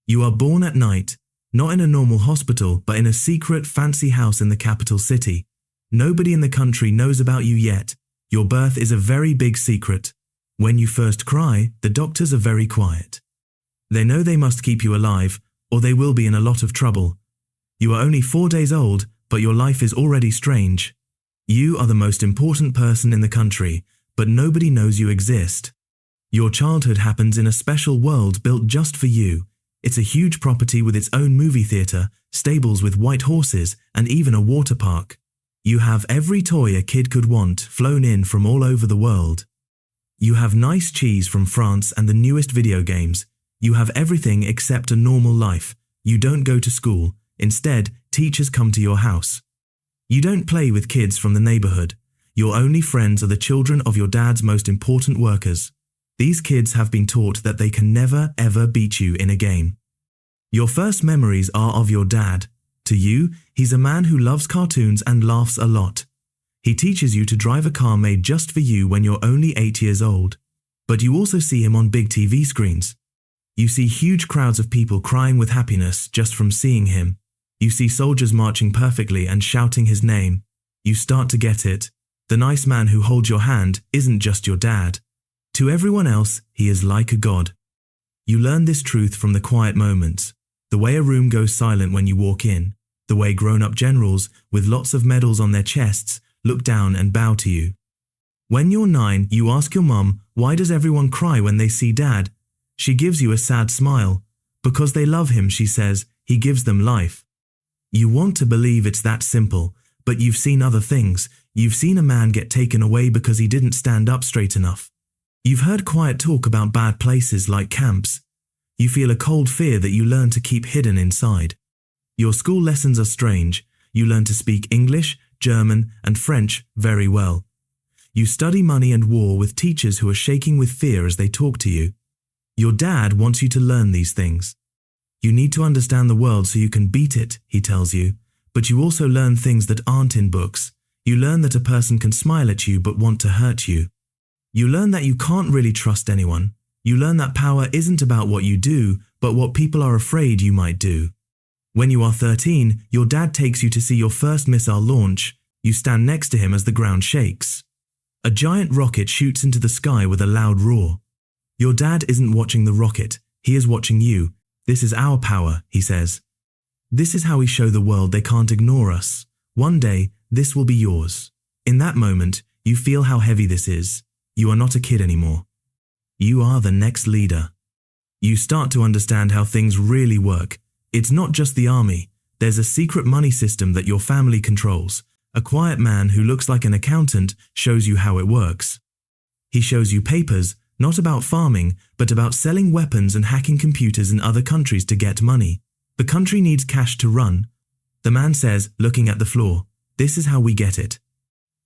You are born at night, not in a normal hospital, but in a secret, fancy house in the capital city. Nobody in the country knows about you yet. Your birth is a very big secret. When you first cry, the doctors are very quiet. They know they must keep you alive, or they will be in a lot of trouble. You are only 4 days old, but your life is already strange. You are the most important person in the country, but nobody knows you exist. Your childhood happens in a special world built just for you. It's a huge property with its own movie theater, stables with white horses, and even a water park. You have every toy a kid could want flown in from all over the world. You have nice cheese from France and the newest video games. You have everything except a normal life. You don't go to school. Instead, teachers come to your house. You don't play with kids from the neighborhood. Your only friends are the children of your dad's most important workers. These kids have been taught that they can never, ever beat you in a game. Your first memories are of your dad. To you, he's a man who loves cartoons and laughs a lot. He teaches you to drive a car made just for you when you're only 8 years old. But you also see him on big TV screens. You see huge crowds of people crying with happiness just from seeing him. You see soldiers marching perfectly and shouting his name. You start to get it. The nice man who holds your hand isn't just your dad. To everyone else, he is like a god. You learn this truth from the quiet moments. The way a room goes silent when you walk in. The way grown-up generals, with lots of medals on their chests, look down and bow to you. When you're 9, you ask your mum, why does everyone cry when they see dad? She gives you a sad smile. Because they love him, she says, he gives them life. You want to believe it's that simple, but you've seen other things. You've seen a man get taken away because he didn't stand up straight enough. You've heard quiet talk about bad places like camps. You feel a cold fear that you learn to keep hidden inside. Your school lessons are strange. You learn to speak English, German, and French very well. You study money and war with teachers who are shaking with fear as they talk to you. Your dad wants you to learn these things. You need to understand the world so you can beat it, he tells you, but you also learn things that aren't in books. You learn that a person can smile at you but want to hurt you. You learn that you can't really trust anyone. You learn that power isn't about what you do, but what people are afraid you might do. When you are 13, your dad takes you to see your first missile launch. You stand next to him as the ground shakes. A giant rocket shoots into the sky with a loud roar. Your dad isn't watching the rocket, he is watching you. This is our power, he says. This is how we show the world they can't ignore us. One day, this will be yours. In that moment, you feel how heavy this is. You are not a kid anymore. You are the next leader. You start to understand how things really work. It's not just the army. There's a secret money system that your family controls. A quiet man who looks like an accountant shows you how it works. He shows you papers, not about farming, but about selling weapons and hacking computers in other countries to get money. The country needs cash to run. The man says, looking at the floor, this is how we get it.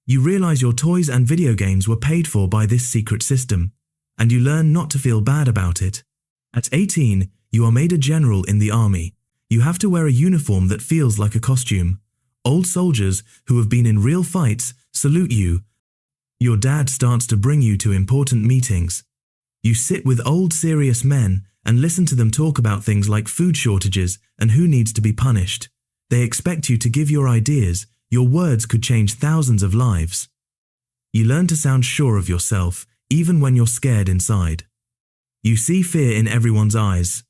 You realize your toys and video games were paid for by this secret system, and you learn not to feel bad about it. At 18, you are made a general in the army. You have to wear a uniform that feels like a costume. Old soldiers who have been in real fights salute you. Your dad starts to bring you to important meetings. You sit with old serious men and listen to them talk about things like food shortages and who needs to be punished. They expect you to give your ideas. Your words could change thousands of lives. You learn to sound sure of yourself, even when you're scared inside. You see fear in everyone's eyes.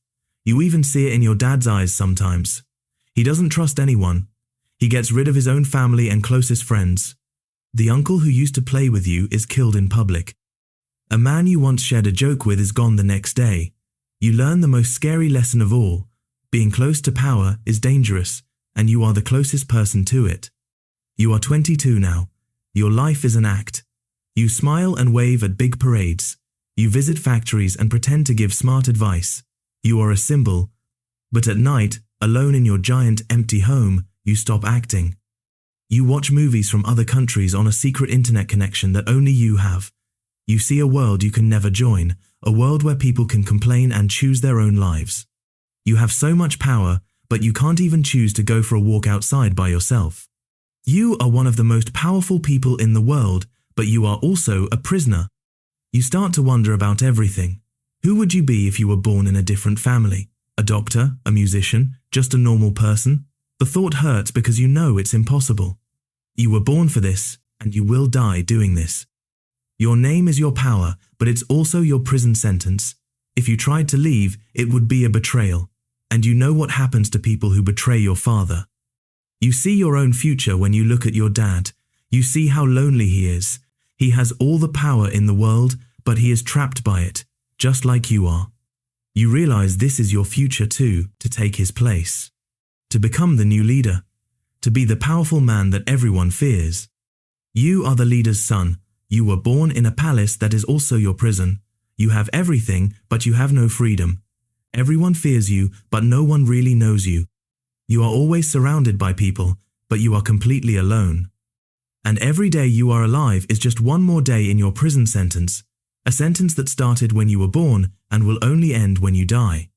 You even see it in your dad's eyes sometimes. He doesn't trust anyone. He gets rid of his own family and closest friends. The uncle who used to play with you is killed in public. A man you once shared a joke with is gone the next day. You learn the most scary lesson of all. Being close to power is dangerous, and you are the closest person to it. You are 22 now. Your life is an act. You smile and wave at big parades. You visit factories and pretend to give smart advice. You are a symbol. But at night, alone in your giant empty home, you stop acting. You watch movies from other countries on a secret internet connection that only you have. You see a world you can never join, a world where people can complain and choose their own lives. You have so much power, but you can't even choose to go for a walk outside by yourself. You are one of the most powerful people in the world, but you are also a prisoner. You start to wonder about everything. Who would you be if you were born in a different family? A doctor, a musician, just a normal person? The thought hurts because you know it's impossible. You were born for this, and you will die doing this. Your name is your power, but it's also your prison sentence. If you tried to leave, it would be a betrayal. And you know what happens to people who betray your father. You see your own future when you look at your dad. You see how lonely he is. He has all the power in the world, but he is trapped by it, just like you are. You realize this is your future too, to take his place. To become the new leader. To be the powerful man that everyone fears. You are the leader's son. You were born in a palace that is also your prison. You have everything, but you have no freedom. Everyone fears you, but no one really knows you. You are always surrounded by people, but you are completely alone. And every day you are alive is just one more day in your prison sentence, a sentence that started when you were born and will only end when you die.